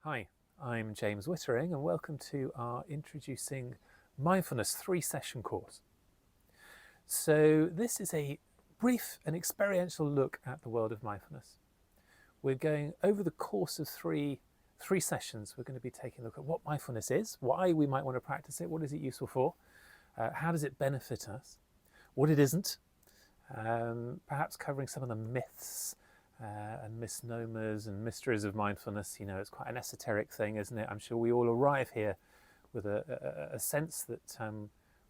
Hi, I'm James Wittering and welcome to our Introducing Mindfulness 3-session course. So this is a brief and experiential look at the world of mindfulness. We're going over the course of three sessions. We're going to be taking a look at what mindfulness is, why we might want to practice it, what is it useful for, how does it benefit us, what it isn't, perhaps covering some of the myths and misnomers and mysteries of mindfulness. You know, it's quite an esoteric thing, isn't it? I'm sure we all arrive here with a sense that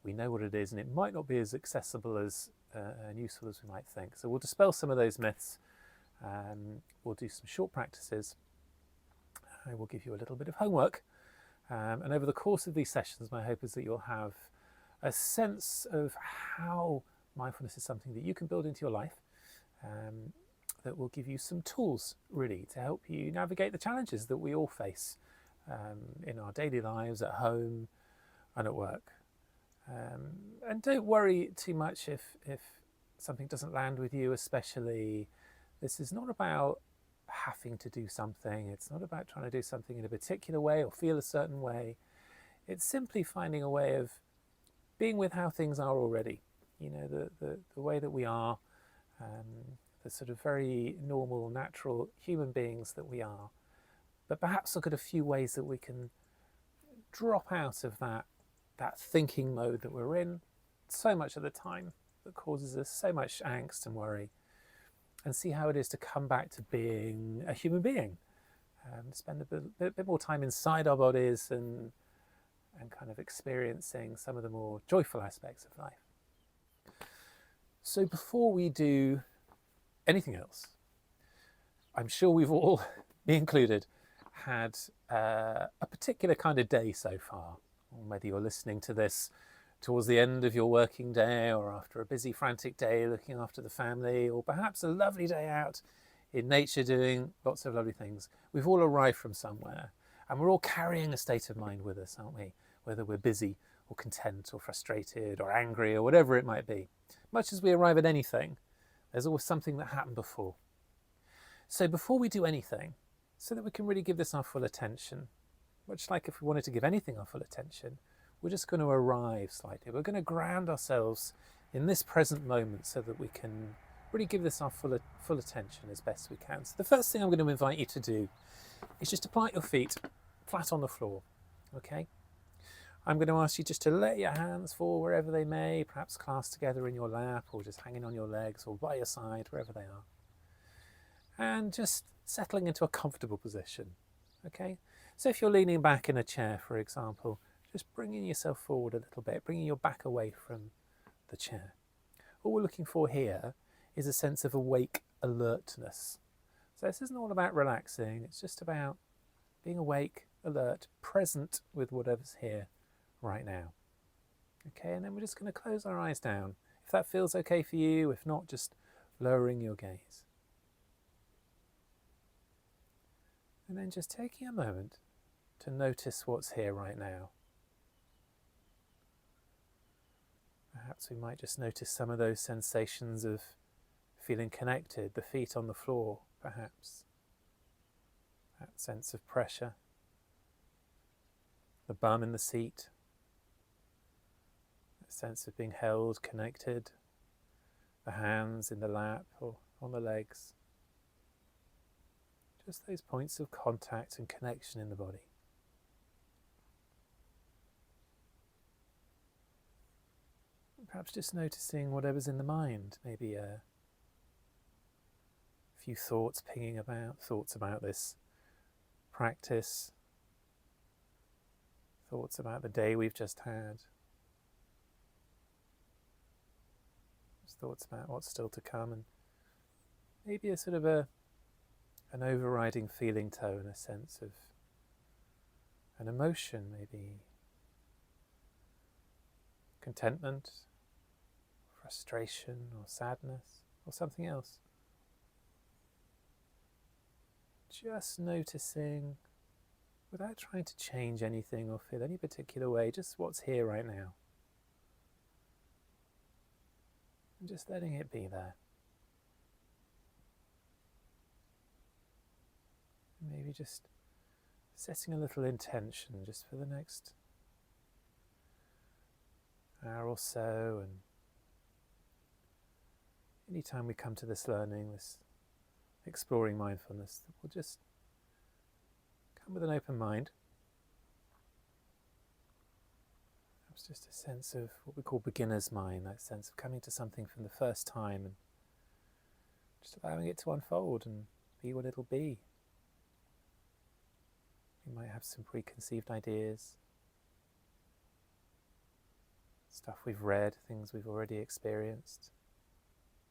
we know what it is, and it might not be as accessible as and useful as we might think. So we'll dispel some of those myths. We'll do some short practices. I will give you a little bit of homework. And over the course of these sessions, my hope is that you'll have a sense of how mindfulness is something that you can build into your life, that will give you some tools, really, to help you navigate the challenges that we all face in our daily lives, at home and at work. And don't worry too much if something doesn't land with you, especially. This is not about having to do something. It's not about trying to do something in a particular way or feel a certain way. It's simply finding a way of being with how things are already. You know, the way that we are, the sort of very normal, natural human beings that we are. But perhaps look at a few ways that we can drop out of that thinking mode that we're in so much of the time, that causes us so much angst and worry, and see how it is to come back to being a human being, spend a bit more time inside our bodies and kind of experiencing some of the more joyful aspects of life. So before we do anything else, I'm sure we've all, me included, had a particular kind of day so far. Whether you're listening to this towards the end of your working day or after a busy, frantic day looking after the family, or perhaps a lovely day out in nature doing lots of lovely things, we've all arrived from somewhere, and we're all carrying a state of mind with us, aren't we? Whether we're busy or content or frustrated or angry or whatever it might be. Much as we arrive at anything, there's always something that happened before. So before we do anything, so that we can really give this our full attention, much like if we wanted to give anything our full attention, we're just going to arrive slightly. We're going to ground ourselves in this present moment so that we can really give this our full attention as best we can. So the first thing I'm going to invite you to do is just to plant your feet flat on the floor, okay? I'm going to ask you just to let your hands fall wherever they may, perhaps clasped together in your lap or just hanging on your legs or by your side, wherever they are. And just settling into a comfortable position, okay? So if you're leaning back in a chair, for example, just bringing yourself forward a little bit, bringing your back away from the chair. All we're looking for here is a sense of awake alertness. So this isn't all about relaxing, it's just about being awake, alert, present with whatever's here right now. Okay, and then we're just going to close our eyes down. If that feels okay for you, if not, just lowering your gaze. And then just taking a moment to notice what's here right now. Perhaps we might just notice some of those sensations of feeling connected, the feet on the floor, perhaps. That sense of pressure. The bum in the seat. That sense of being held, connected. The hands in the lap or on the legs. Just those points of contact and connection in the body. Perhaps just noticing whatever's in the mind, maybe a few thoughts pinging about, thoughts about this practice, thoughts about the day we've just had, just thoughts about what's still to come, and maybe a sort of an overriding feeling tone, a sense of an emotion, maybe contentment, frustration or sadness or something else. Just noticing, without trying to change anything or feel any particular way, just what's here right now. And just letting it be there. Maybe just setting a little intention just for the next hour or so, and anytime we come to this learning, this exploring mindfulness, we'll just come with an open mind. Perhaps just a sense of what we call beginner's mind, that sense of coming to something from the first time and just allowing it to unfold and be what it'll be. We might have some preconceived ideas, stuff we've read, things we've already experienced,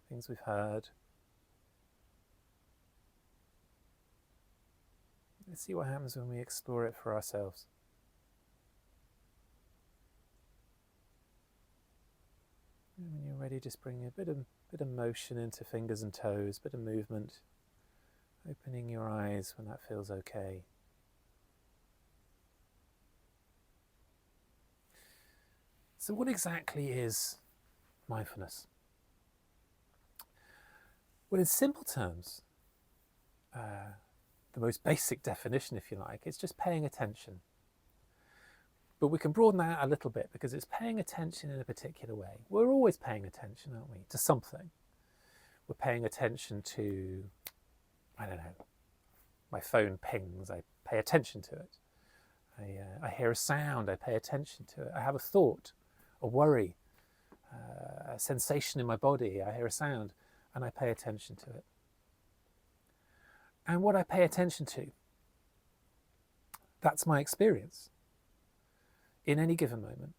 things we've heard. Let's see what happens when we explore it for ourselves. And when you're ready, just bring a bit of motion into fingers and toes, a bit of movement, opening your eyes when that feels okay. So what exactly is mindfulness? Well, in simple terms, the most basic definition, if you like, it's just paying attention. But we can broaden that out a little bit because it's paying attention in a particular way. We're always paying attention, aren't we, to something. We're paying attention to, I don't know, my phone pings, I pay attention to it. I hear a sound, I pay attention to it. I have a thought, a worry, a sensation in my body, I hear a sound, and I pay attention to it. And what I pay attention to, that's my experience in any given moment.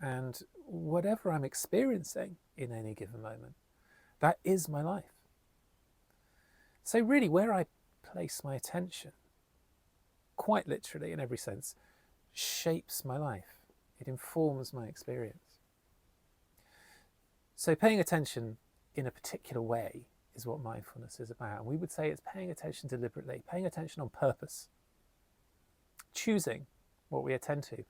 And whatever I'm experiencing in any given moment, that is my life. So really, where I place my attention, quite literally in every sense, shapes my life. It informs my experience. So paying attention in a particular way is what mindfulness is about. And we would say it's paying attention deliberately, paying attention on purpose, choosing what we attend to.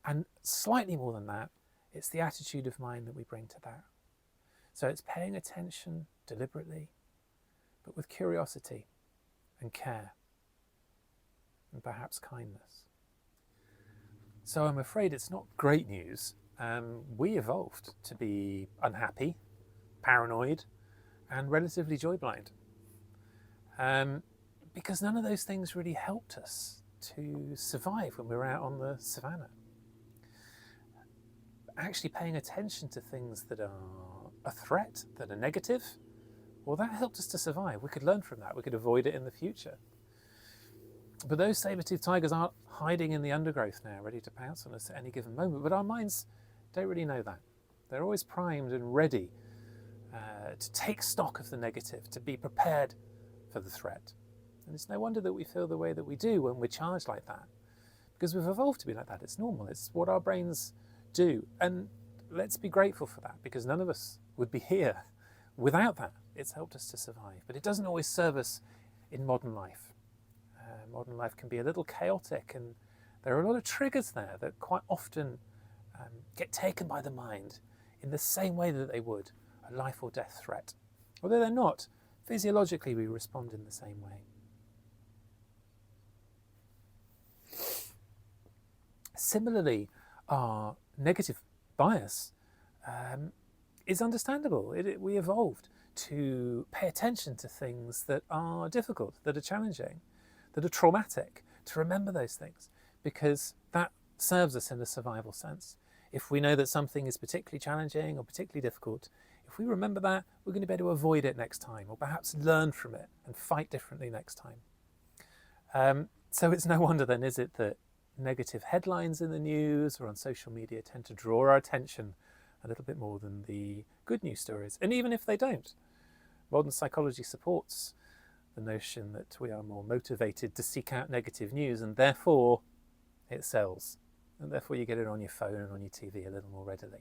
And slightly more than that, it's the attitude of mind that we bring to that. So it's paying attention deliberately, but with curiosity and care and perhaps kindness. So I'm afraid it's not great news. We evolved to be unhappy, paranoid, and relatively joy blind. Because none of those things really helped us to survive when we were out on the savannah. Actually paying attention to things that are a threat, that are negative, well, that helped us to survive. We could learn from that. We could avoid it in the future. But those saber-toothed tigers aren't hiding in the undergrowth now, ready to pounce on us at any given moment. But our minds don't really know that. They're always primed and ready to take stock of the negative, to be prepared for the threat. And it's no wonder that we feel the way that we do when we're charged like that, because we've evolved to be like that. It's normal. It's what our brains do. And let's be grateful for that, because none of us would be here without that. It's helped us to survive. But it doesn't always serve us in modern life. Modern life can be a little chaotic, and there are a lot of triggers there that quite often get taken by the mind in the same way that they would a life or death threat. Although they're not, physiologically we respond in the same way. Similarly, our negative bias is understandable. We evolved to pay attention to things that are difficult, that are challenging, that are traumatic, to remember those things, because that serves us in a survival sense. If we know that something is particularly challenging or particularly difficult, if we remember that, we're going to be able to avoid it next time, or perhaps learn from it and fight differently next time. So it's no wonder then, is it, that negative headlines in the news or on social media tend to draw our attention a little bit more than the good news stories. And even if they don't, modern psychology supports the notion that we are more motivated to seek out negative news, and therefore it sells. And therefore you get it on your phone and on your TV a little more readily.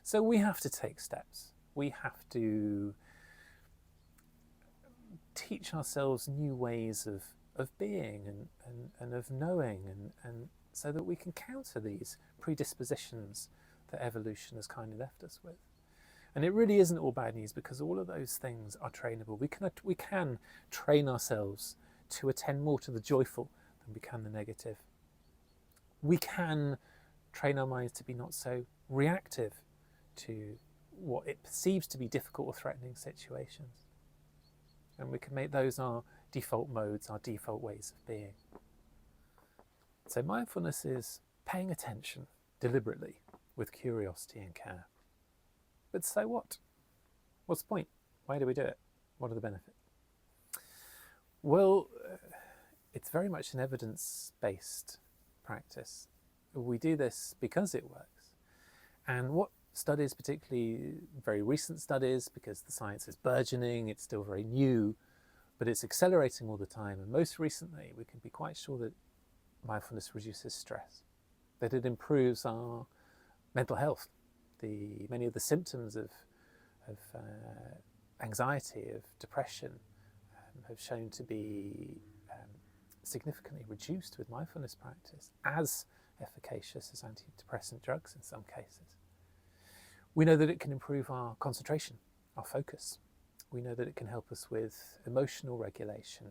So we have to take steps. We have to teach ourselves new ways of being and of knowing, and so that we can counter these predispositions that evolution has kindly left us with. And it really isn't all bad news, because all of those things are trainable. We can train ourselves to attend more to the joyful than we can the negative. We can train our minds to be not so reactive to what it perceives to be difficult or threatening situations. And we can make those our default modes, our default ways of being. So mindfulness is paying attention deliberately with curiosity and care. But so what? What's the point? Why do we do it? What are the benefits? Well, it's very much an evidence-based practice. We do this because it works. And what studies, particularly very recent studies, because the science is burgeoning, it's still very new, but it's accelerating all the time. And most recently, we can be quite sure that mindfulness reduces stress, that it improves our mental health. Many of the symptoms of anxiety, of depression, have shown to be significantly reduced with mindfulness practice, as efficacious as antidepressant drugs in some cases. We know that it can improve our concentration, our focus. We know that it can help us with emotional regulation,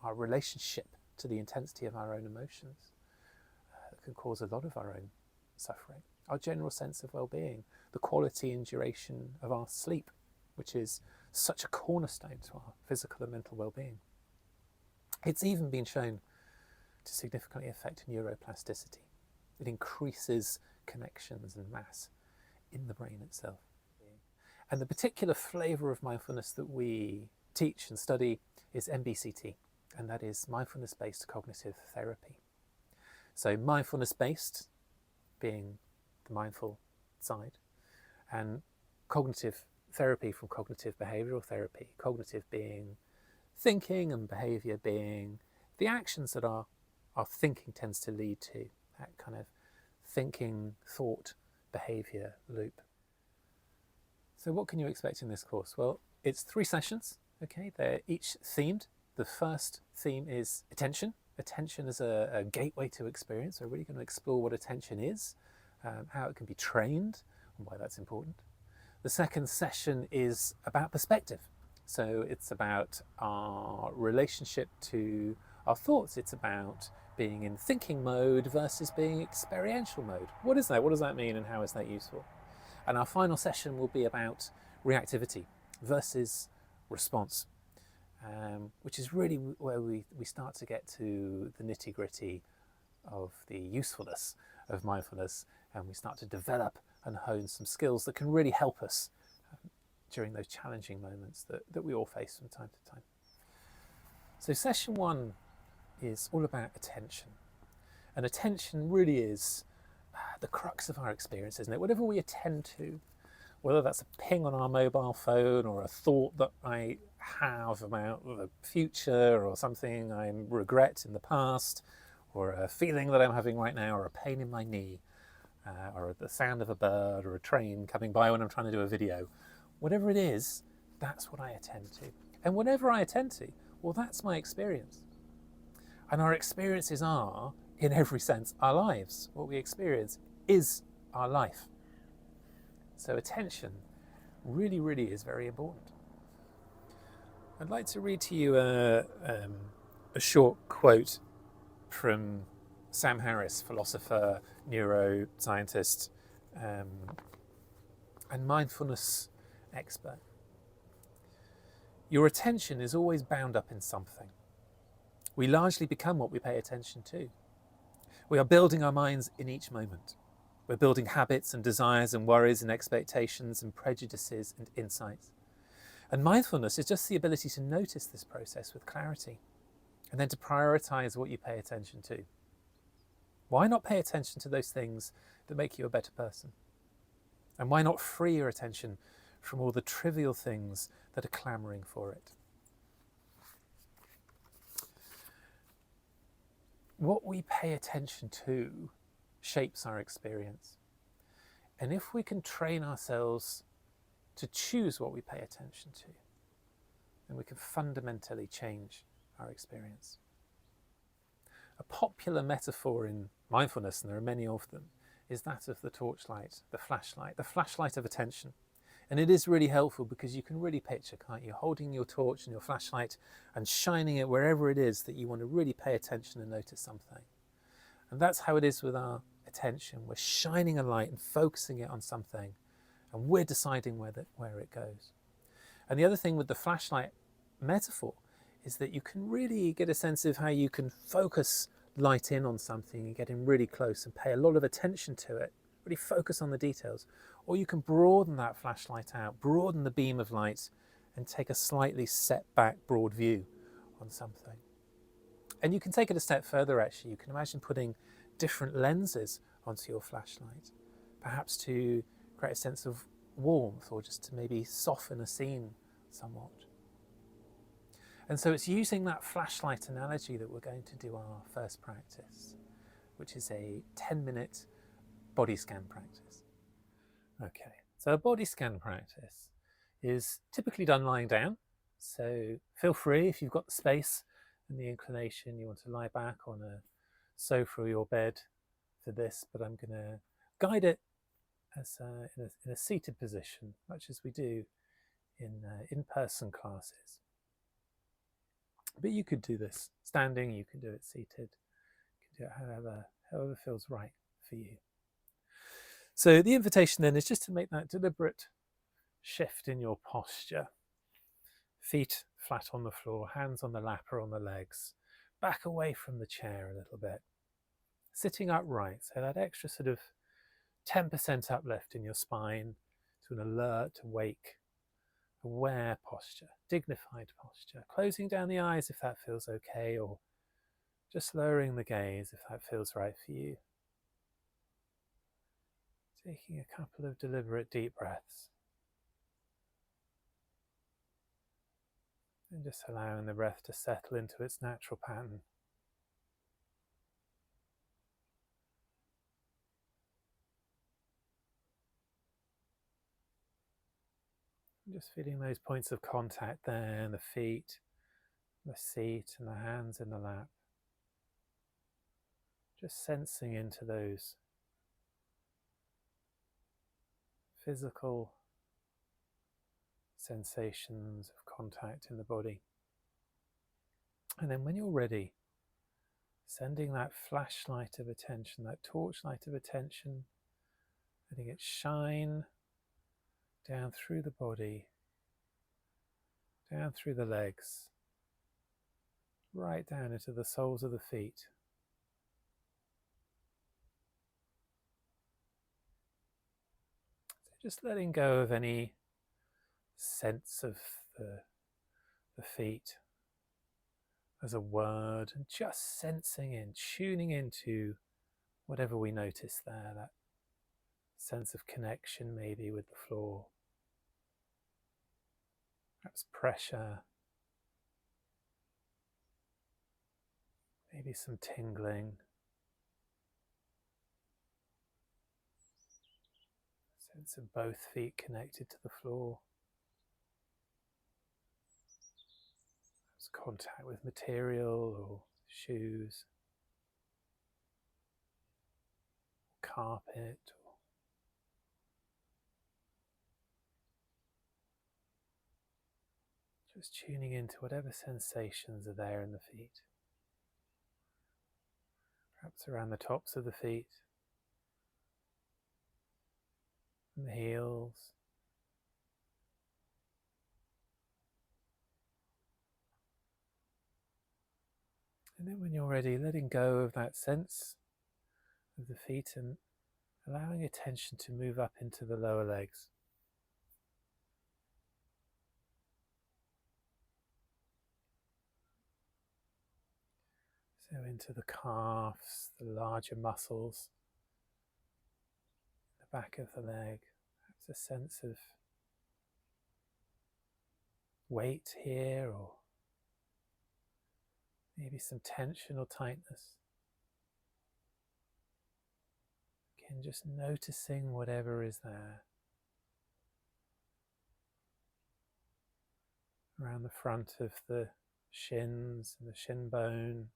our relationship to the intensity of our own emotions. It can cause a lot of our own suffering, our general sense of well-being, the quality and duration of our sleep, which is such a cornerstone to our physical and mental well-being. It's even been shown to significantly affect neuroplasticity. It increases connections and mass in the brain itself. And the particular flavour of mindfulness that we teach and study is MBCT, and that is mindfulness-based cognitive therapy. So mindfulness-based being the mindful side, and cognitive therapy from cognitive behavioural therapy, cognitive being thinking and behaviour being the actions that our thinking tends to lead to, that kind of thinking, thought, behaviour loop. So what can you expect in this course? Well, it's 3 sessions, okay? They're each themed. The first theme is attention. Attention is a gateway to experience. We're really going to explore what attention is, how it can be trained, and why that's important. The second session is about perspective. So it's about our relationship to our thoughts. It's about being in thinking mode versus being experiential mode. What is that? What does that mean, and how is that useful? And our final session will be about reactivity versus response, which is really where we start to get to the nitty-gritty of the usefulness of mindfulness, and we start to develop and hone some skills that can really help us during those challenging moments that we all face from time to time. So session 1 is all about attention. And attention really is the crux of our experience, isn't it? Whatever we attend to, whether that's a ping on our mobile phone or a thought that I have about the future or something I regret in the past, or a feeling that I'm having right now, or a pain in my knee, or the sound of a bird or a train coming by when I'm trying to do a video. Whatever it is, that's what I attend to. And whatever I attend to, well, that's my experience. And our experiences are, in every sense, our lives. What we experience is our life. So attention really, really is very important. I'd like to read to you a short quote from Sam Harris, philosopher, neuroscientist, and mindfulness expert. Your attention is always bound up in something. We largely become what we pay attention to. We are building our minds in each moment. We're building habits and desires and worries and expectations and prejudices and insights. And mindfulness is just the ability to notice this process with clarity and then to prioritize what you pay attention to. Why not pay attention to those things that make you a better person? And why not free your attention from all the trivial things that are clamoring for it? What we pay attention to shapes our experience. And if we can train ourselves to choose what we pay attention to, then we can fundamentally change our experience. A popular metaphor in mindfulness, and there are many of them, is that of the torchlight, the flashlight of attention. And it is really helpful because you can really picture, can't you, holding your torch and your flashlight and shining it wherever it is that you want to really pay attention and notice something. And that's how it is with our attention. We're shining a light and focusing it on something, and we're deciding where it goes. And the other thing with the flashlight metaphor is that you can really get a sense of how you can focus light in on something and get in really close and pay a lot of attention to it, really focus on the details. Or you can broaden that flashlight out, broaden the beam of light, and take a slightly set back broad view on something. And you can take it a step further, actually. You can imagine putting different lenses onto your flashlight, perhaps to create a sense of warmth or just to maybe soften a scene somewhat. And so it's using that flashlight analogy that we're going to do our first practice, which is a 10-minute body scan practice. Okay, so a body scan practice is typically done lying down. So feel free, if you've got the space and the inclination, you want to lie back on a sofa or your bed for this, but I'm going to guide it as in a seated position, much as we do in in-person classes. But you could do this standing, you can do it seated, you can do it however feels right for you. So the invitation then is just to make that deliberate shift in your posture. Feet flat on the floor, hands on the lap or on the legs, back away from the chair a little bit. Sitting upright, so that extra sort of 10% uplift in your spine to an alert, awake, aware posture, dignified posture. Closing down the eyes if that feels okay, or just lowering the gaze if that feels right for you. Taking a couple of deliberate deep breaths. And just allowing the breath to settle into its natural pattern. And just feeling those points of contact there in the feet, the seat, and the hands in the lap. Just sensing into those physical sensations of contact in the body. And then when you're ready, sending that flashlight of attention, that torchlight of attention, letting it shine down through the body, down through the legs, right down into the soles of the feet. So just letting go of any sense of the feet as a word, and just sensing in, tuning into whatever we notice there, that sense of connection maybe with the floor, perhaps pressure, maybe some tingling, sense of both feet connected to the floor, perhaps contact with material or shoes, carpet, or just tuning into whatever sensations are there in the feet. Perhaps around the tops of the feet, and the heels. And then when you're ready, letting go of that sense of the feet and allowing attention to move up into the lower legs. So into the calves, the larger muscles, the back of the leg. Perhaps a sense of weight here, or maybe some tension or tightness. Again, just noticing whatever is there. Around the front of the shins and the shin bone.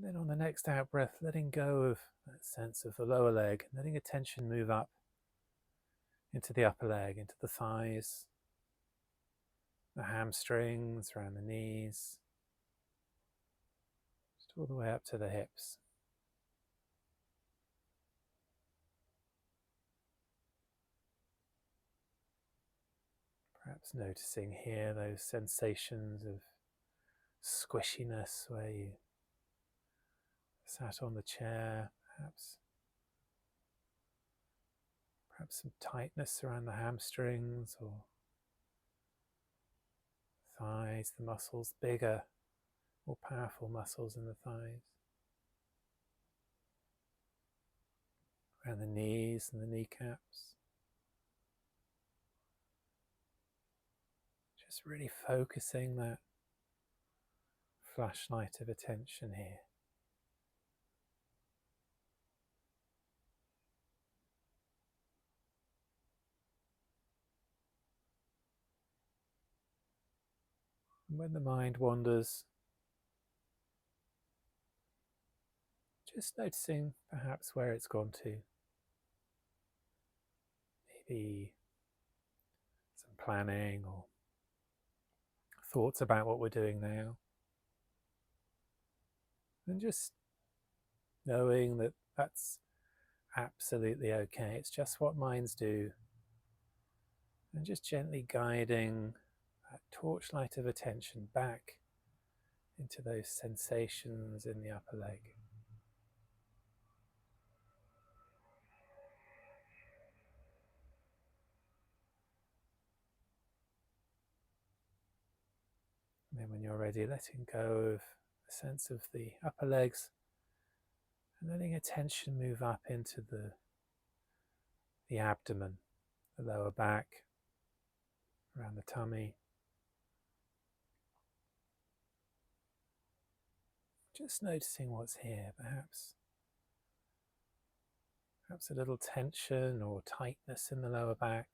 And then on the next out breath, letting go of that sense of the lower leg, letting attention move up into the upper leg, into the thighs, the hamstrings, around the knees, just all the way up to the hips. Perhaps noticing here those sensations of squishiness where you sat on the chair, perhaps some tightness around the hamstrings or thighs, the muscles, bigger, more powerful muscles in the thighs, around the knees and the kneecaps. Just really focusing that flashlight of attention here. And when the mind wanders, just noticing perhaps where it's gone to. Maybe some planning or thoughts about what we're doing now. And just knowing that that's absolutely okay. It's just what minds do. And just gently guiding that torchlight of attention back into those sensations in the upper leg. And then when you're ready, letting go of the sense of the upper legs and letting attention move up into the abdomen, the lower back, around the tummy. Just noticing what's here, perhaps a little tension or tightness in the lower back.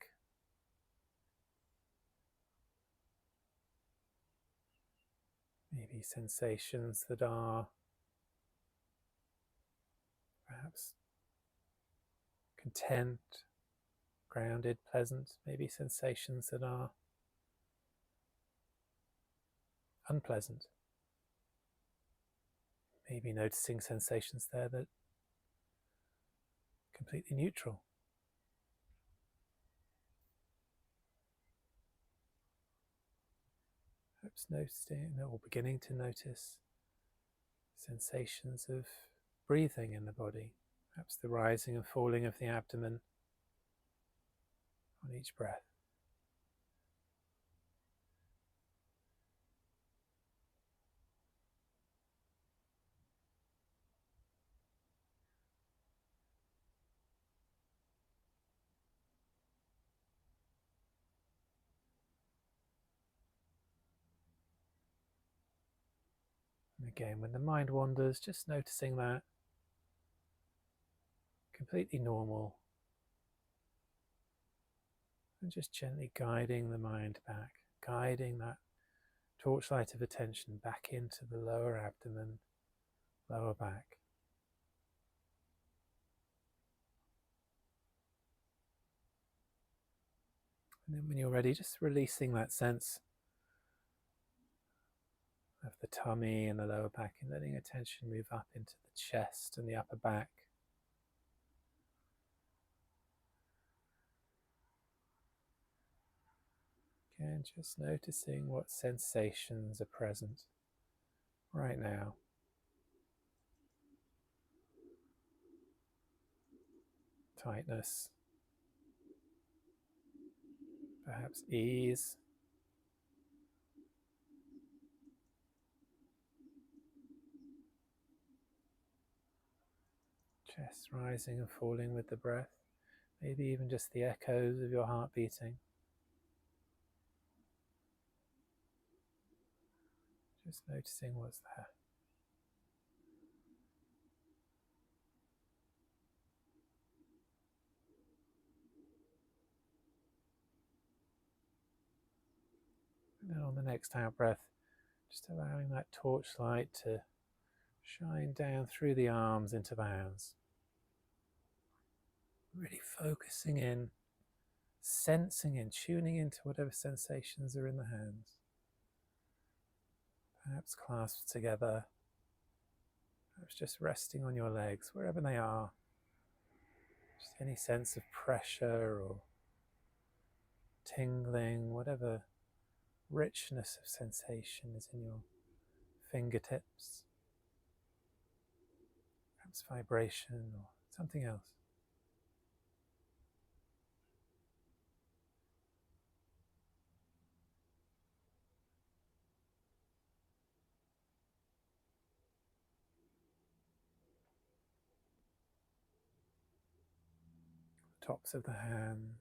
Maybe sensations that are perhaps content, grounded, pleasant. Maybe sensations that are unpleasant. Maybe noticing sensations there that are completely neutral. Perhaps noticing or beginning to notice sensations of breathing in the body, perhaps the rising and falling of the abdomen on each breath. And again, when the mind wanders, just noticing that, completely normal, and just gently guiding the mind back, guiding that torchlight of attention back into the lower abdomen, lower back. And then when you're ready, just releasing that sense of the tummy and the lower back and letting attention move up into the chest and the upper back. Again, just noticing what sensations are present right now. Tightness, perhaps ease, chest rising and falling with the breath, maybe even just the echoes of your heart beating. Just noticing what's there. And then on the next out breath, just allowing that torchlight to shine down through the arms into the hands. Really focusing in, sensing in, tuning into whatever sensations are in the hands. Perhaps clasped together, perhaps just resting on your legs, wherever they are. Just any sense of pressure or tingling, whatever richness of sensation is in your fingertips. Perhaps vibration or something else. The tops of the hands,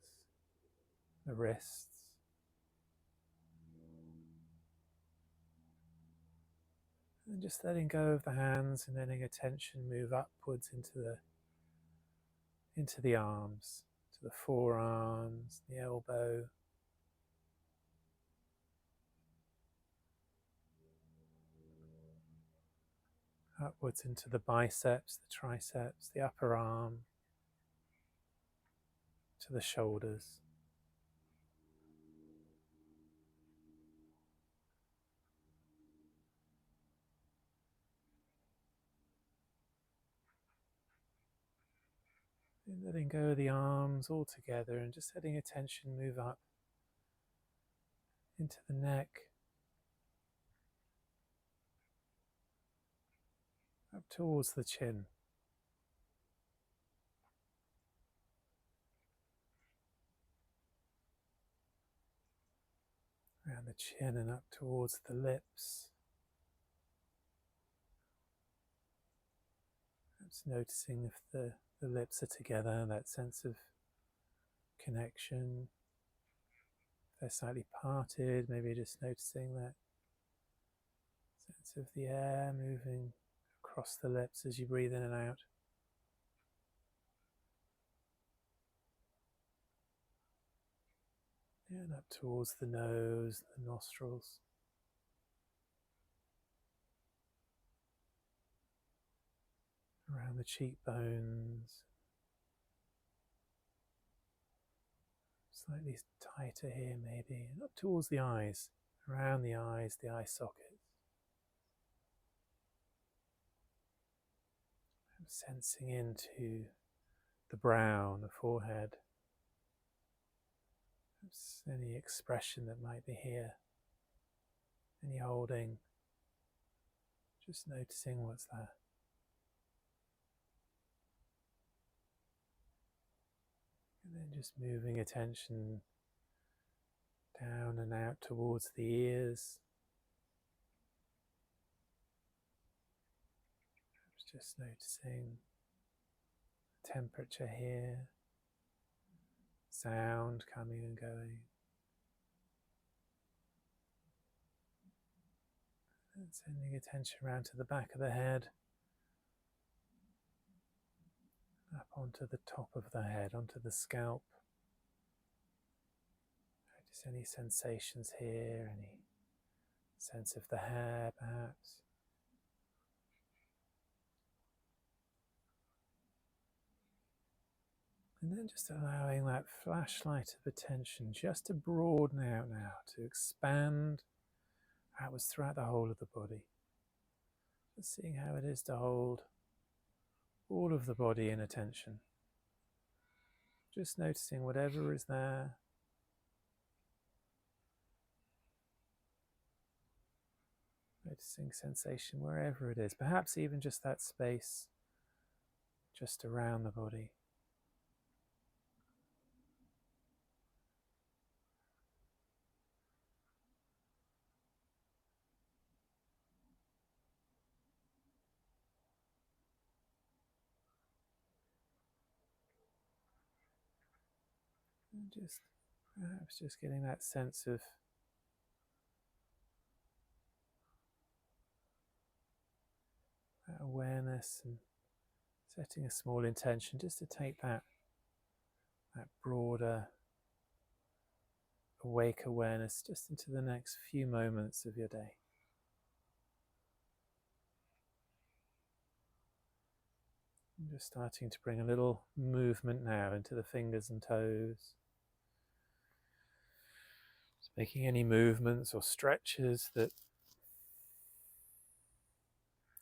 the wrists. And just letting go of the hands and letting attention move upwards into the arms, to the forearms, the elbow. Upwards into the biceps, the triceps, the upper arm, to the shoulders. And letting go of the arms all together and just letting attention move up into the neck, up towards the chin. Around the chin and up towards the lips. Perhaps noticing if the lips are together, that sense of connection. If they're slightly parted, maybe just noticing that sense of the air moving across the lips as you breathe in and out. And up towards the nose, the nostrils. Around the cheekbones. Slightly tighter here maybe. And up towards the eyes. Around the eyes, the eye sockets. Sensing into the brow, the forehead. Perhaps any expression that might be here. Any holding. Just noticing what's there. And then just moving attention down and out towards the ears. Perhaps just noticing the temperature here. Sound coming and going. And sending attention around to the back of the head. Up onto the top of the head, onto the scalp. Notice any sensations here, any sense of the hair perhaps. And then just allowing that flashlight of attention just to broaden out now, to expand outwards throughout the whole of the body. Just seeing how it is to hold all of the body in attention. Just noticing whatever is there. Noticing sensation wherever it is, perhaps even just that space just around the body. And just perhaps just getting that sense of that awareness and setting a small intention just to take that broader awake awareness just into the next few moments of your day. I'm just starting to bring a little movement now into the fingers and toes. Just making any movements or stretches that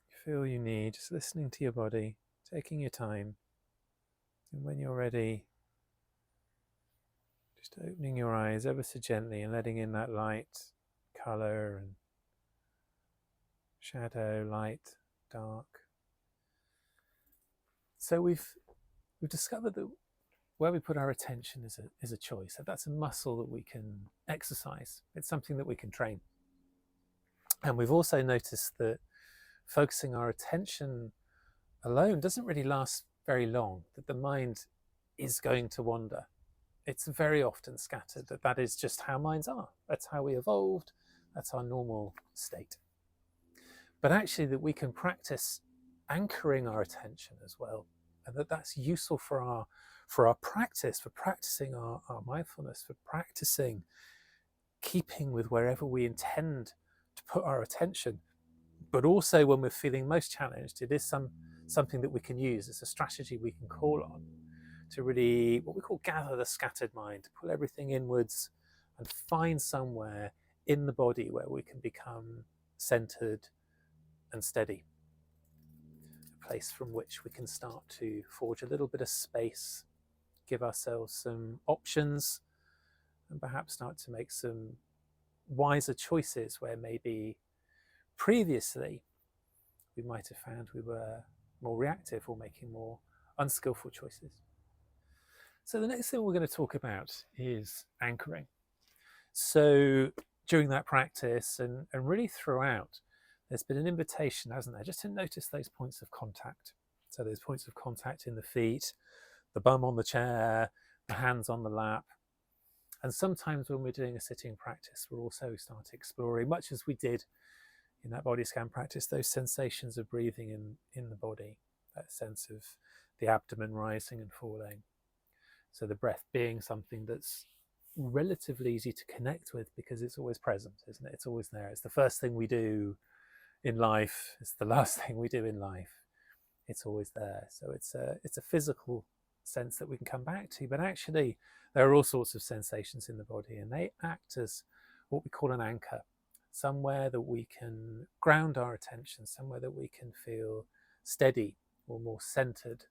you feel you need. Just listening to your body, taking your time. And when you're ready, just opening your eyes ever so gently and letting in that light, colour and shadow, light, dark. So we've discovered that where we put our attention is a choice. So that's a muscle that we can exercise. It's something that we can train. And we've also noticed that focusing our attention alone doesn't really last very long, that the mind is going to wander. It's very often scattered, that is just how minds are. That's how we evolved. That's our normal state. But actually that we can practice anchoring our attention as well, and that's useful for our practice, for practicing our mindfulness, for practicing keeping with wherever we intend to put our attention. But also when we're feeling most challenged, it is something that we can use. It's a strategy we can call on to really, what we call, gather the scattered mind, to pull everything inwards and find somewhere in the body where we can become centered and steady. A place from which we can start to forge a little bit of space, give ourselves some options, and perhaps start to make some wiser choices where maybe previously we might have found we were more reactive or making more unskillful choices. So the next thing we're going to talk about is anchoring. So during that practice and really throughout, there's been an invitation, hasn't there, just to notice those points of contact. So those points of contact in the feet, the bum on the chair, the hands on the lap. And sometimes when we're doing a sitting practice, we'll also start exploring, much as we did in that body scan practice, those sensations of breathing in the body, that sense of the abdomen rising and falling. So the breath being something that's relatively easy to connect with because it's always present, isn't it? It's always there. It's the first thing we do in life. It's the last thing we do in life. It's always there. So it's a physical sense that we can come back to, but actually there are all sorts of sensations in the body, and they act as what we call an anchor, somewhere that we can ground our attention, somewhere that we can feel steady or more centered,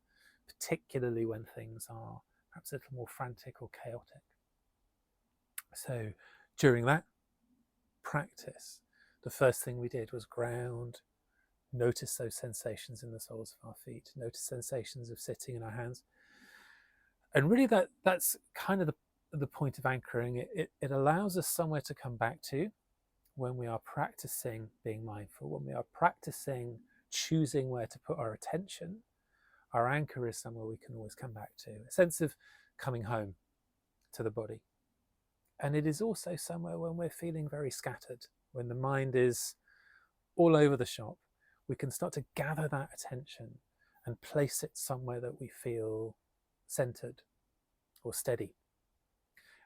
particularly when things are perhaps a little more frantic or chaotic. So during that practice, the first thing we did was ground, notice those sensations in the soles of our feet, notice sensations of sitting in our hands. And really that's kind of the point of anchoring. It allows us somewhere to come back to when we are practicing being mindful, when we are practicing choosing where to put our attention. Our anchor is somewhere we can always come back to, a sense of coming home to the body. And it is also somewhere when we're feeling very scattered, when the mind is all over the shop, we can start to gather that attention and place it somewhere that we feel centered or steady.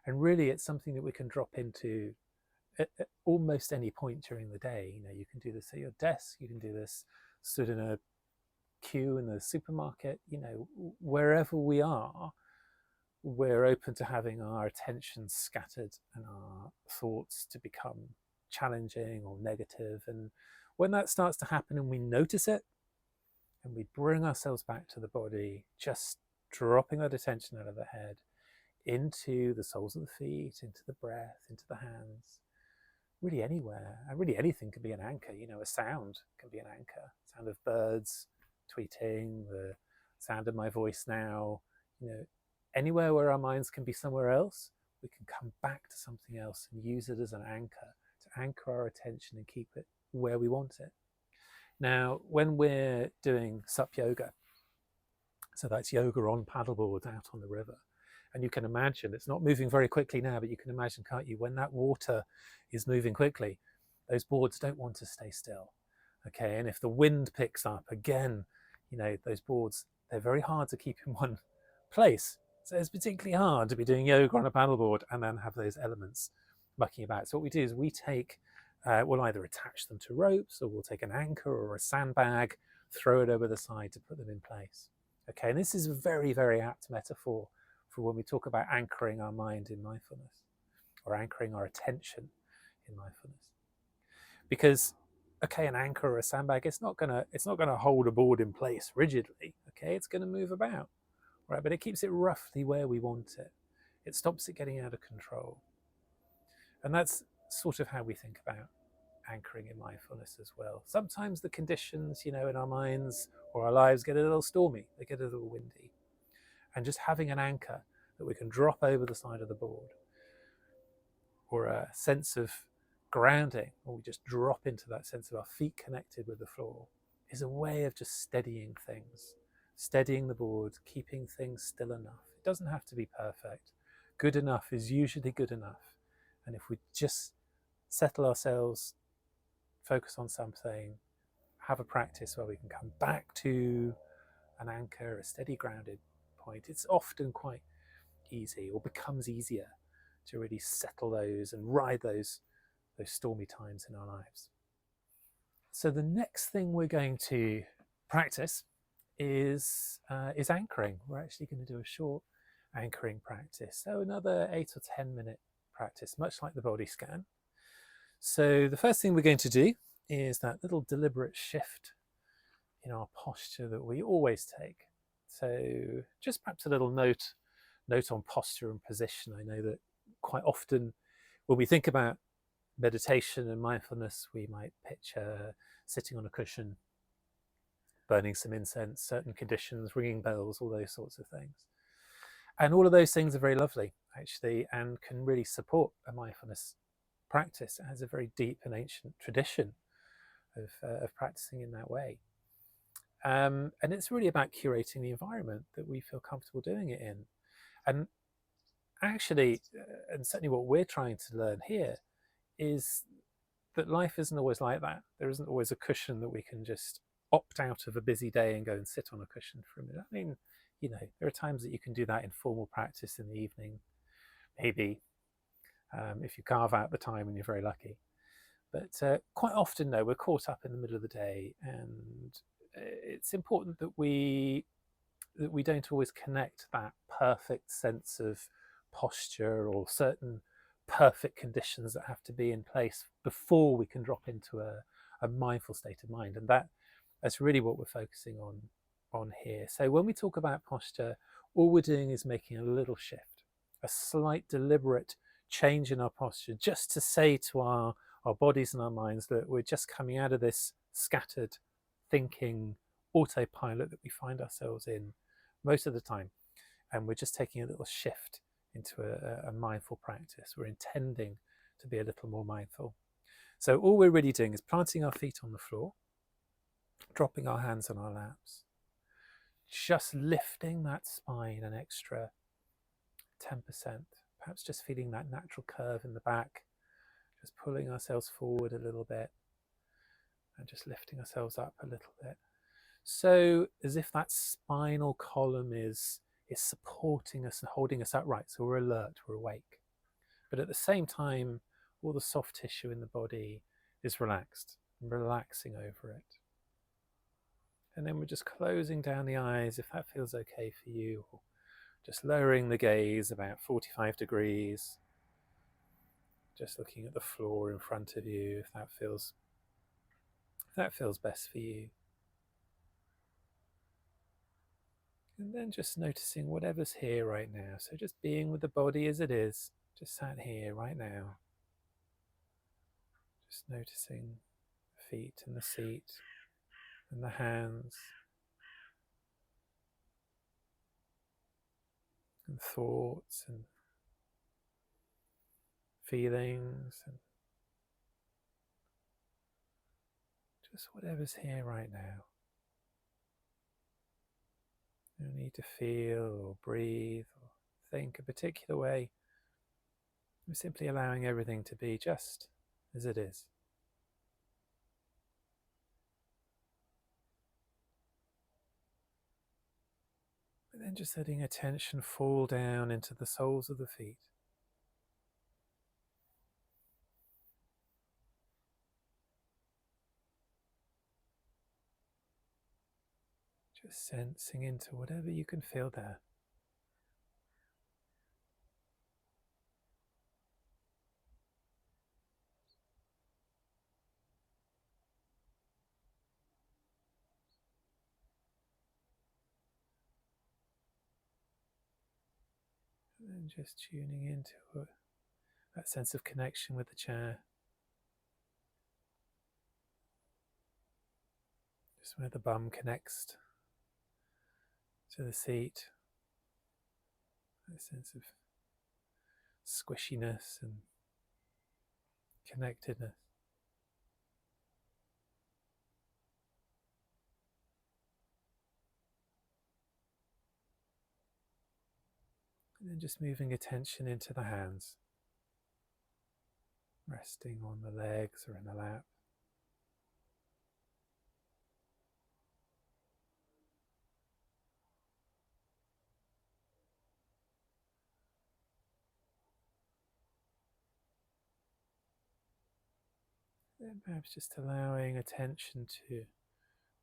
And really it's something that we can drop into at almost any point during the day. You know, you can do this at your desk, you can do this stood in a queue in the supermarket, you know, wherever we are, we're open to having our attention scattered and our thoughts to become challenging or negative. And when that starts to happen and we notice it and we bring ourselves back to the body, just dropping that attention out of the head into the soles of the feet, into the breath, into the hands, really anywhere. And really anything can be an anchor. You know, a sound can be an anchor. Sound of birds tweeting, the sound of my voice now, you know, anywhere where our minds can be somewhere else, we can come back to something else and use it as an anchor, to anchor our attention and keep it where we want it. Now, when we're doing sup yoga, so that's yoga on paddleboards out on the river, and you can imagine, it's not moving very quickly now, but you can imagine, can't you, when that water is moving quickly, those boards don't want to stay still. Okay, and if the wind picks up again, you know, those boards, they're very hard to keep in one place. So it's particularly hard to be doing yoga on a paddleboard and then have those elements mucking about. So what we do is we take, we'll either attach them to ropes, or we'll take an anchor or a sandbag, throw it over the side to put them in place. Okay, and this is a very, very apt metaphor for when we talk about anchoring our mind in mindfulness, or anchoring our attention in mindfulness. Because, okay, an anchor or a sandbag, it's not gonna hold a board in place rigidly. Okay, it's going to move about, right? But it keeps it roughly where we want it. It stops it getting out of control, and that's sort of how we think about anchoring in mindfulness as well. Sometimes the conditions, in our minds or our lives get a little stormy, they get a little windy, and just having an anchor that we can drop over the side of the board, or a sense of grounding, or we just drop into that sense of our feet connected with the floor, is a way of just steadying things, steadying the board, keeping things still enough. It doesn't have to be perfect. Good enough is usually good enough. And if we just settle ourselves, focus on something, have a practice where we can come back to an anchor, a steady grounded point, it's often quite easy, or becomes easier, to really settle those and ride those stormy times in our lives. So the next thing we're going to practice is anchoring. We're actually going to do a short anchoring practice. So another 8 or 10 minute practice, much like the body scan. So the first thing we're going to do is that little deliberate shift in our posture that we always take. So just perhaps a little note on posture and position. I know that quite often when we think about meditation and mindfulness, we might picture sitting on a cushion, burning some incense, certain conditions, ringing bells, all those sorts of things. And all of those things are very lovely, actually, and can really support a mindfulness practice. It has a very deep and ancient tradition of practicing in that way. And it's really about curating the environment that we feel comfortable doing it in. And actually, and certainly what we're trying to learn here, is that life isn't always like that. There isn't always a cushion that we can just opt out of a busy day and go and sit on a cushion for a minute. I mean, there are times that you can do that in formal practice in the evening, maybe, if you carve out the time and you're very lucky. But quite often, no, we're caught up in the middle of the day, and it's important that we don't always connect that perfect sense of posture or certain perfect conditions that have to be in place before we can drop into a mindful state of mind. And that's really what we're focusing on here. So when we talk about posture, all we're doing is making a little shift, a slight deliberate change in our posture, just to say to our bodies and our minds that we're just coming out of this scattered thinking autopilot that we find ourselves in most of the time, and we're just taking a little shift into a mindful practice. We're intending to be a little more mindful. So all we're really doing is planting our feet on the floor, dropping our hands on our laps, just lifting that spine an extra 10%, perhaps just feeling that natural curve in the back, just pulling ourselves forward a little bit and just lifting ourselves up a little bit. So as if that spinal column is supporting us and holding us upright, so we're alert, we're awake. But at the same time, all the soft tissue in the body is relaxed, relaxing over it. And then we're just closing down the eyes, if that feels okay for you, or just lowering the gaze about 45 degrees, just looking at the floor in front of you, if that feels best for you. And then just noticing whatever's here right now. So just being with the body as it is, just sat here right now. Just noticing the feet and the seat and the hands and thoughts and feelings and just whatever's here right now. No need to feel or breathe or think a particular way. We're simply allowing everything to be just as it is. And then just letting attention fall down into the soles of the feet. Just sensing into whatever you can feel there. And then just tuning into that sense of connection with the chair. Just where the bum connects to the seat. That sense of squishiness and connectedness. And then just moving attention into the hands, resting on the legs or in the lap. Then perhaps just allowing attention to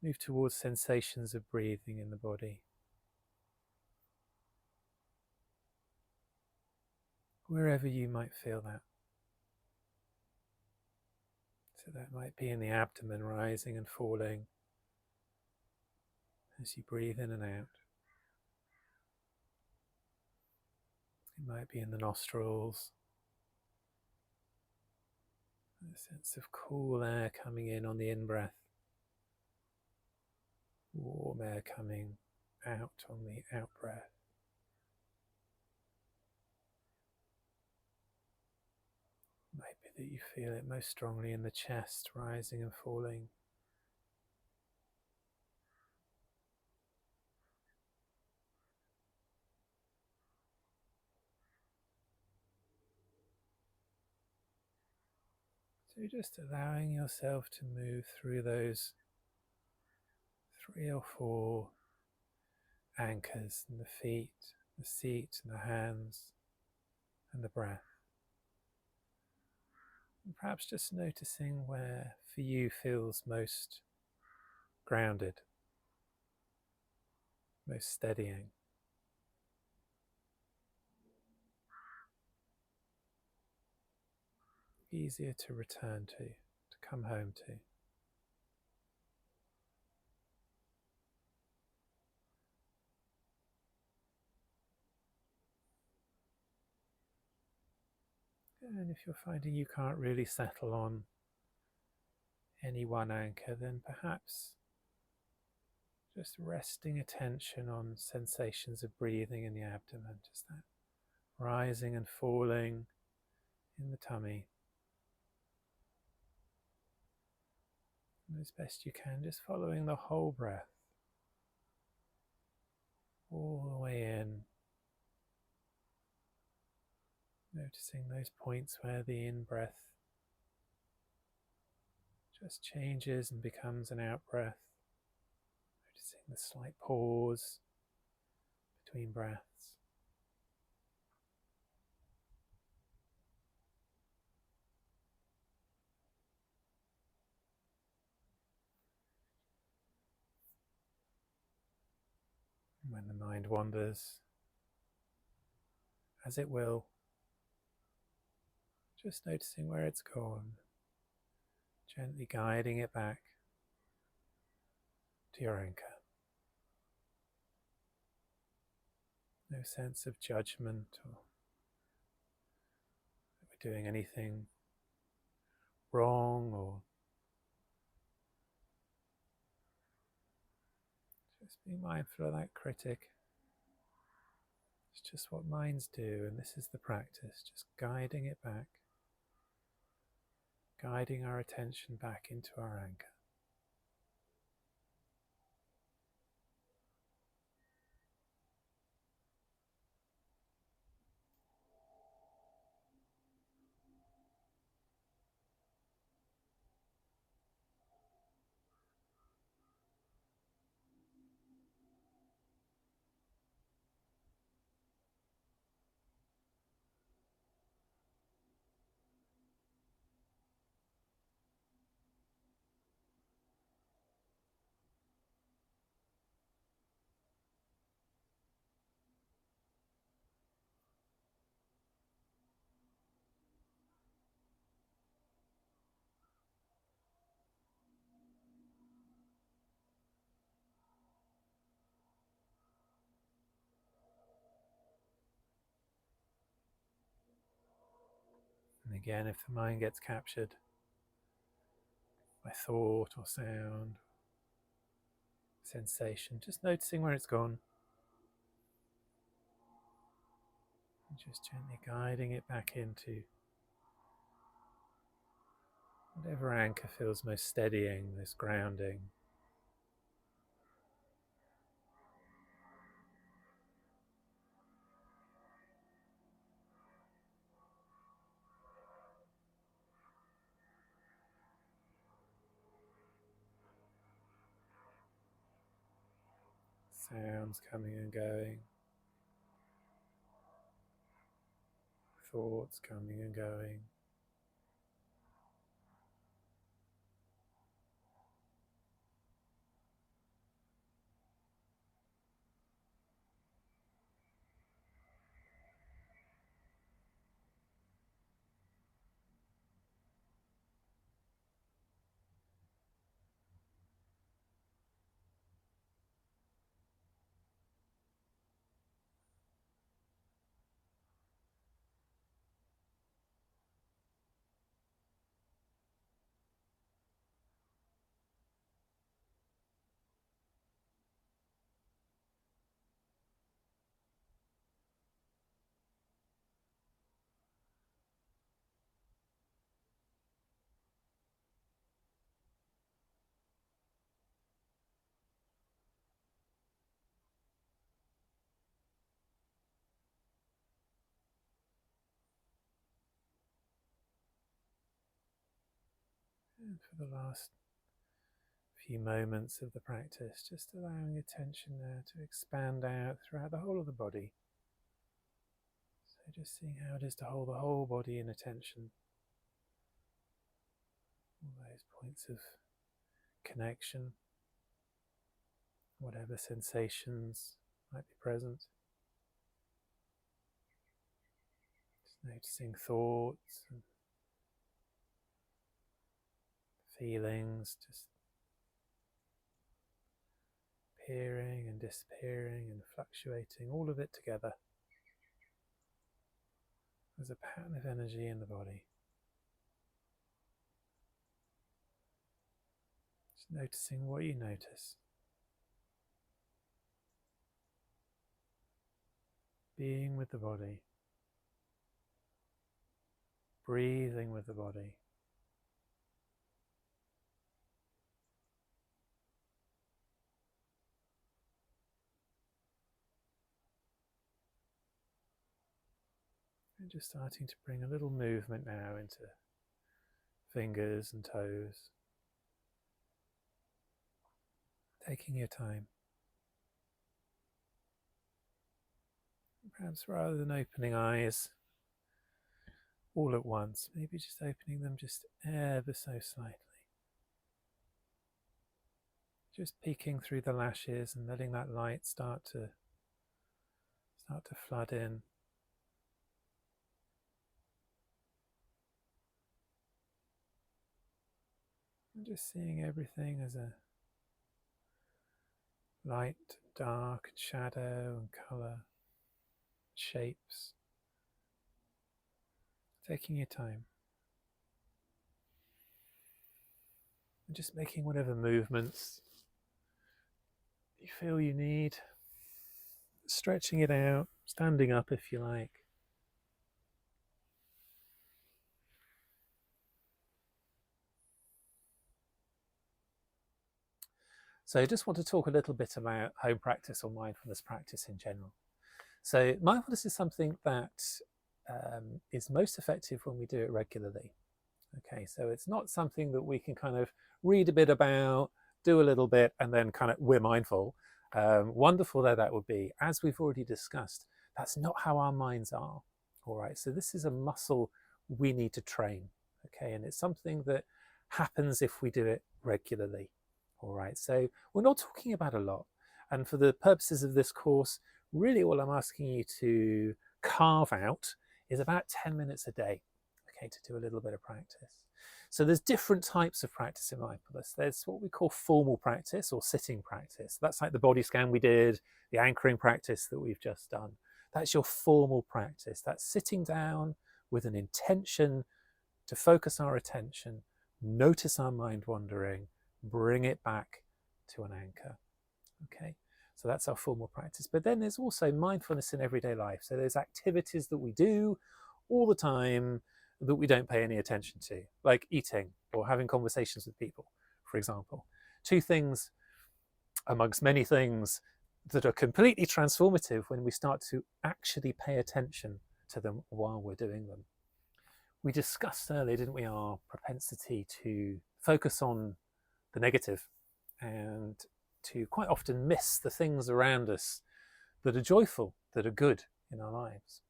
move towards sensations of breathing in the body. Wherever you might feel that. So that might be in the abdomen, rising and falling as you breathe in and out. It might be in the nostrils, a sense of cool air coming in on the in-breath, warm air coming out on the out-breath. It might be that you feel it most strongly in the chest, rising and falling. So just allowing yourself to move through those 3 or 4 anchors in the feet, the seat and the hands and the breath. And perhaps just noticing where for you feels most grounded, most steadying. Easier to return to come home to. And if you're finding you can't really settle on any one anchor, then perhaps just resting attention on sensations of breathing in the abdomen, just that rising and falling in the tummy. And as best you can, just following the whole breath all the way in, noticing those points where the in-breath just changes and becomes an out-breath, noticing the slight pause between breaths. When the mind wanders, as it will, just noticing where it's gone, gently guiding it back to your anchor. No sense of judgment or that we're doing anything wrong, or just being mindful of that critic. It's just what minds do, and this is the practice, just guiding it back, guiding our attention back into our anchor. again, if the mind gets captured by thought or sound, sensation, just noticing where it's gone. And just gently guiding it back into whatever anchor feels most steadying, this grounding. Sounds coming and going, thoughts coming and going. And for the last few moments of the practice, just allowing attention now to expand out throughout the whole of the body. So just seeing how it is to hold the whole body in attention. All those points of connection, whatever sensations might be present. Just noticing thoughts and feelings just appearing and disappearing and fluctuating, all of it together. There's a pattern of energy in the body. Just noticing what you notice. Being with the body. Breathing with the body. And just starting to bring a little movement now into fingers and toes. Taking your time. Perhaps rather than opening eyes all at once, maybe just opening them just ever so slightly. Just peeking through the lashes and letting that light start to flood in. And just seeing everything as a light, dark, and shadow and colour, shapes. Taking your time. And just making whatever movements you feel you need. Stretching it out, standing up if you like. So I just want to talk a little bit about home practice or mindfulness practice in general. So mindfulness is something that is most effective when we do it regularly. Okay, so it's not something that we can kind of read a bit about, do a little bit, and then kind of we're mindful. Wonderful though that would be, as we've already discussed, that's not how our minds are. All right, so this is a muscle we need to train. Okay, and it's something that happens if we do it regularly. All right, so we're not talking about a lot. And for the purposes of this course, really all I'm asking you to carve out is about 10 minutes a day, okay, to do a little bit of practice. So there's different types of practice in mindfulness. There's what we call formal practice or sitting practice. That's like the body scan we did, the anchoring practice that we've just done. That's your formal practice. That's sitting down with an intention to focus our attention, notice our mind wandering, bring it back to an anchor. Okay, so that's our formal practice. But then there's also mindfulness in everyday life. So there's activities that we do all the time that we don't pay any attention to, like eating or having conversations with people, for example. Two things amongst many things that are completely transformative when we start to actually pay attention to them while we're doing them. We discussed earlier, didn't we, our propensity to focus on the negative and to quite often miss the things around us that are joyful, that are good in our lives.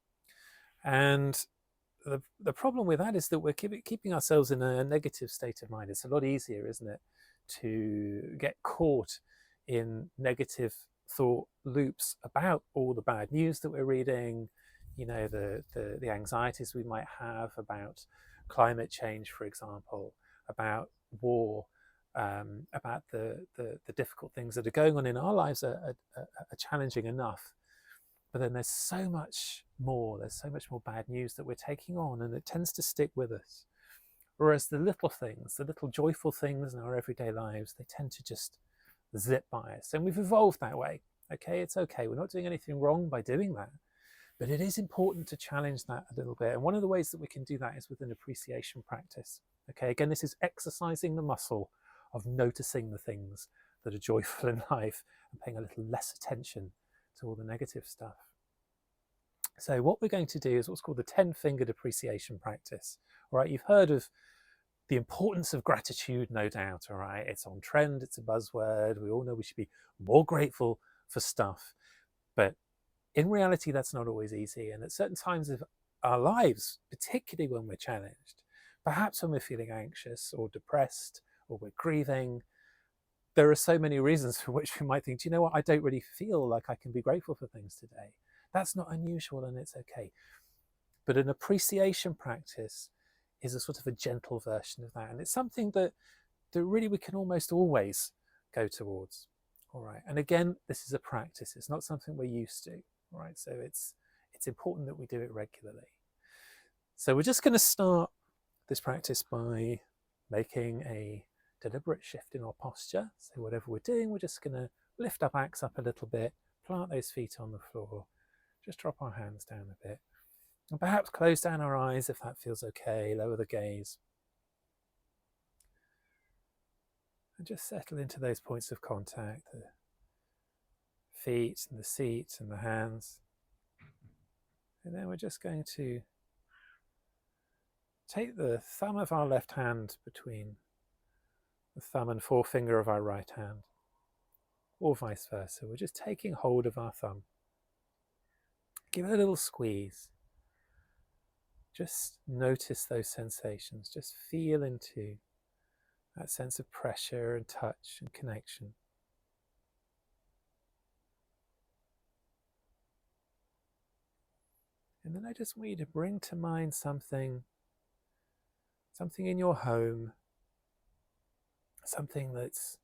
And the problem with that is that we're keeping ourselves in a negative state of mind. It's a lot easier, isn't it, to get caught in negative thought loops about all the bad news that we're reading, you know, the anxieties we might have about climate change, for example, about war, about the difficult things that are going on in our lives are challenging enough. But then there's so much more bad news that we're taking on, and it tends to stick with us. Whereas the little things, the little joyful things in our everyday lives, they tend to just zip by us. And we've evolved that way. Okay, it's okay. We're not doing anything wrong by doing that. But it is important to challenge that a little bit. And one of the ways that we can do that is with an appreciation practice. Okay, again, this is exercising the muscle of noticing the things that are joyful in life and paying a little less attention to all the negative stuff. So what we're going to do is what's called the 10-fingered appreciation practice. All right, you've heard of the importance of gratitude, no doubt. All right, it's on trend, it's a buzzword. We all know we should be more grateful for stuff. But in reality, that's not always easy. And at certain times of our lives, particularly when we're challenged, perhaps when we're feeling anxious or depressed or we're grieving, there are so many reasons for which we might think, do you know what, I don't really feel like I can be grateful for things today. That's not unusual and it's okay. But an appreciation practice is a sort of a gentle version of that. And it's something that really we can almost always go towards. All right. And again, this is a practice. It's not something we're used to. All right. So it's important that we do it regularly. So we're just going to start this practice by making a deliberate shift in our posture. So whatever we're doing, we're just going to lift our backs up a little bit, plant those feet on the floor, just drop our hands down a bit, and perhaps close down our eyes if that feels okay, lower the gaze, and just settle into those points of contact, the feet and the seat and the hands. And then we're just going to take the thumb of our left hand between the thumb and forefinger of our right hand, or vice versa. We're just taking hold of our thumb. Give it a little squeeze. Just notice those sensations. Just feel into that sense of pressure and touch and connection. And then I just want you to bring to mind something in your home, something that's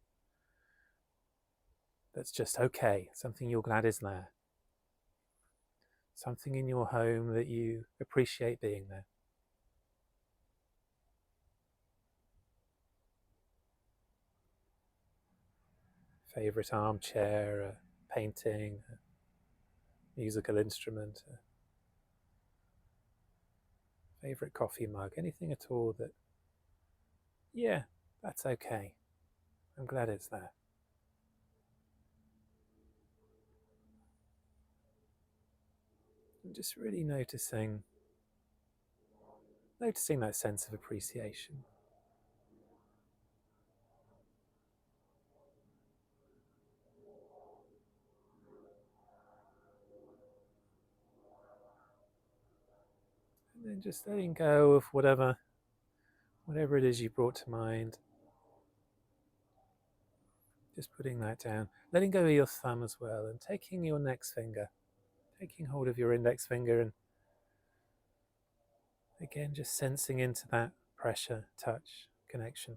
just okay, something you're glad is there. Something in your home that you appreciate being there. Favorite armchair, a painting, a musical instrument, a favorite coffee mug, anything at all that, yeah, that's okay. I'm glad it's there. And just really noticing that sense of appreciation. And then just letting go of whatever it is you brought to mind. Just putting that down. Letting go of your thumb as well, and taking your next finger, taking hold of your index finger, and again just sensing into that pressure, touch, connection.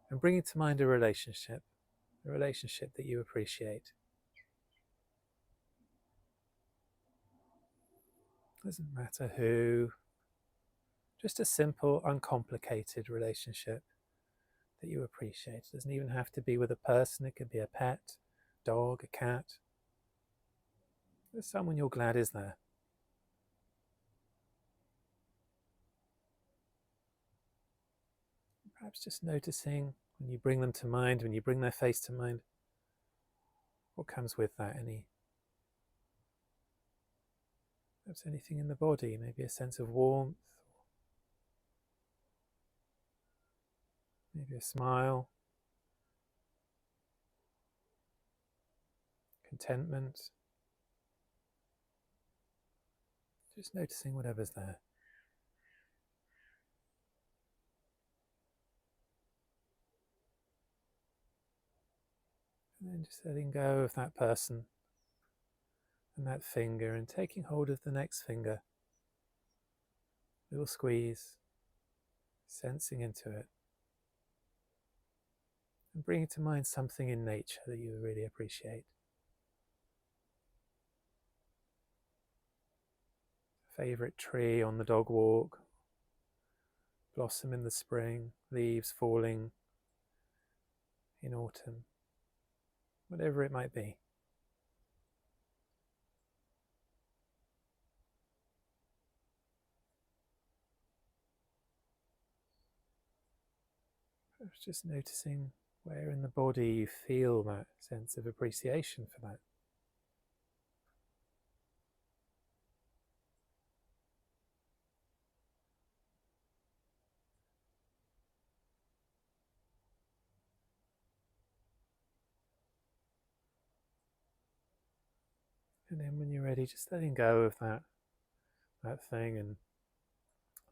And bringing to mind a relationship that you appreciate. Doesn't matter who, Just a simple, uncomplicated relationship that you appreciate. It doesn't even have to be with a person. It could be a pet, dog, a cat. There's someone you're glad is there. Perhaps just noticing when you bring them to mind, when you bring their face to mind, what comes with that? Perhaps anything in the body, maybe a sense of warmth, maybe a smile, contentment. Just noticing whatever's there. And then just letting go of that person and that finger and taking hold of the next finger. Little squeeze, sensing into it. And bringing to mind something in nature that you really appreciate. Favorite tree on the dog walk, blossom in the spring, leaves falling in autumn, whatever it might be. Just noticing where in the body you feel that sense of appreciation for that. And then when you're ready, just letting go of that thing and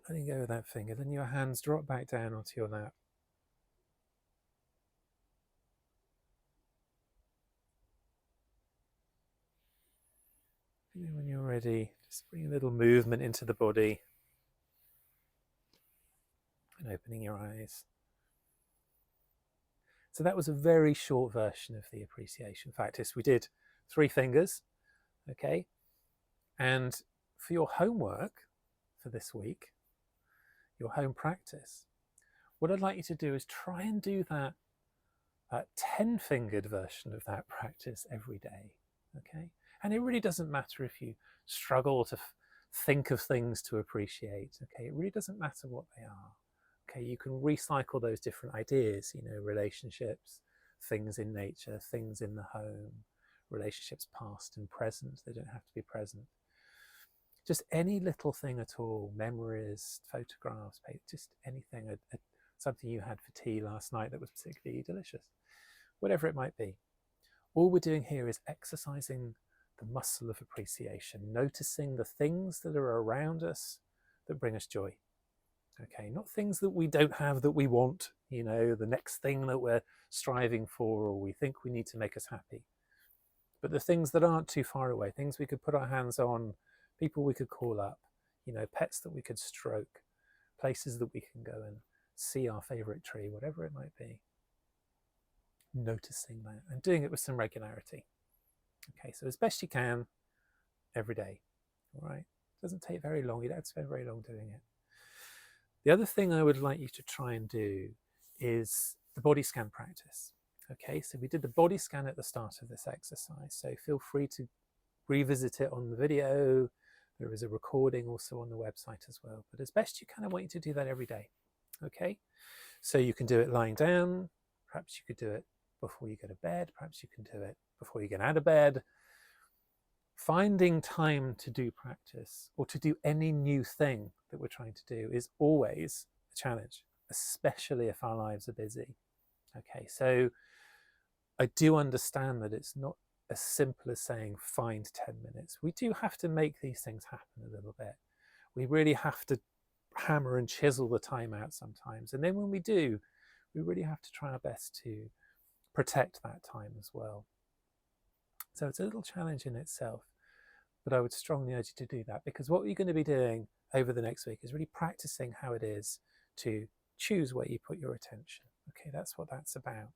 letting go of that finger. Then your hands drop back down onto your lap. And then when you're ready, just bring a little movement into the body and opening your eyes. So that was a very short version of the appreciation practice. We did 3 fingers, okay? And for your homework for this week, your home practice, what I'd like you to do is try and do that 10-fingered version of that practice every day, okay? And it really doesn't matter if you struggle to think of things to appreciate, okay? It really doesn't matter what they are, okay? You can recycle those different ideas, relationships, things in nature, things in the home, relationships past and present. They don't have to be present. Just any little thing at all, memories, photographs, just anything, something you had for tea last night that was particularly delicious, whatever it might be. All we're doing here is exercising the muscle of appreciation, noticing the things that are around us that bring us joy. Okay, not things that we don't have that we want, the next thing that we're striving for or we think we need to make us happy. But the things that aren't too far away, things we could put our hands on, people we could call up, pets that we could stroke, places that we can go and see our favorite tree, whatever it might be. Noticing that and doing it with some regularity. Okay, so as best you can, every day. All right, it doesn't take very long. You don't have to spend very long doing it. The other thing I would like you to try and do is the body scan practice. Okay, so we did the body scan at the start of this exercise, so feel free to revisit it on the video. There is a recording also on the website as well, but as best you can, I want you to do that every day. Okay, so you can do it lying down, perhaps you could do it before you go to bed, perhaps you can do it before you get out of bed. Finding time to do practice or to do any new thing that we're trying to do is always a challenge, especially if our lives are busy. Okay, so I do understand that it's not as simple as saying find 10 minutes. We do have to make these things happen a little bit. We really have to hammer and chisel the time out sometimes. And then when we do, we really have to try our best to protect that time as well. So it's a little challenge in itself, but I would strongly urge you to do that, because what you're going to be doing over the next week is really practicing how it is to choose where you put your attention. Okay, that's what that's about.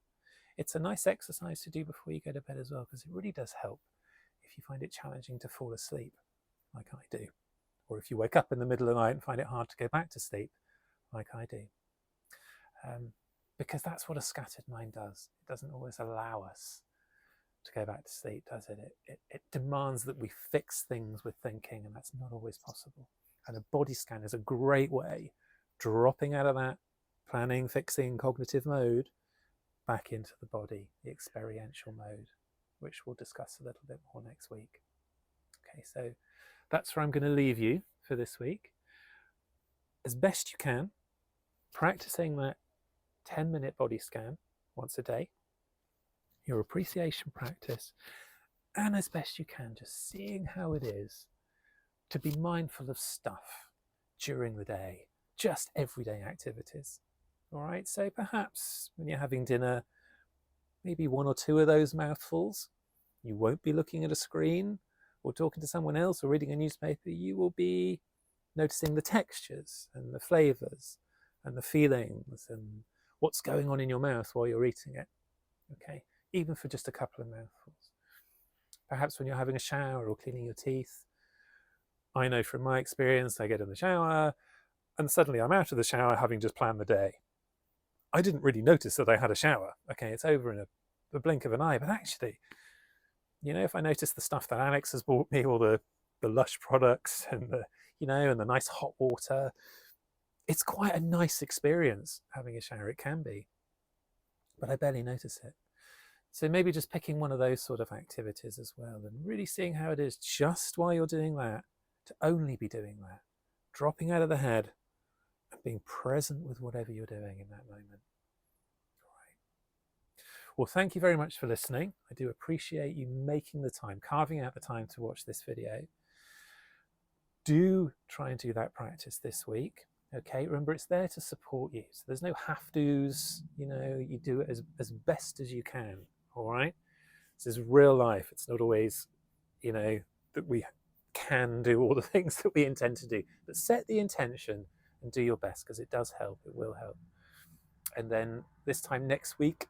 It's a nice exercise to do before you go to bed as well, because it really does help if you find it challenging to fall asleep, like I do, or if you wake up in the middle of the night and find it hard to go back to sleep, like I do. Because that's what a scattered mind does. It doesn't always allow us to go back to sleep, does it? It demands that we fix things with thinking, and that's not always possible. And a body scan is a great way, dropping out of that planning, fixing, cognitive mode, back into the body, the experiential mode, which we'll discuss a little bit more next week. Okay, so that's where I'm going to leave you for this week. As best you can, practicing that 10-minute body scan once a day, your appreciation practice, and as best you can, just seeing how it is to be mindful of stuff during the day, just everyday activities. All right, so perhaps when you're having dinner, maybe one or two of those mouthfuls, you won't be looking at a screen or talking to someone else or reading a newspaper. You will be noticing the textures and the flavors and the feelings and what's going on in your mouth while you're eating it. Okay, even for just a couple of mouthfuls. Perhaps when you're having a shower or cleaning your teeth. I know from my experience, I get in the shower and suddenly I'm out of the shower having just planned the day. I didn't really notice that I had a shower. Okay, it's over in a blink of an eye, but actually, you know, if I notice the stuff that Alex has bought me, all the Lush products and and the nice hot water, it's quite a nice experience having a shower. It can be, but I barely notice it. So maybe just picking one of those sort of activities as well and really seeing how it is just while you're doing that, to only be doing that, dropping out of the head and being present with whatever you're doing in that moment. All right. Well, thank you very much for listening. I do appreciate you making the time, carving out the time to watch this video. Do try and do that practice this week. Okay, remember it's there to support you. So there's no have-tos, you do it as best as you can. All right, this is real life. It's not always, that we can do all the things that we intend to do, but set the intention and do your best, because it does help. It will help. And then this time next week,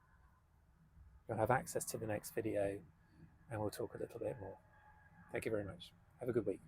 you'll have access to the next video and we'll talk a little bit more. Thank you very much. Have a good week.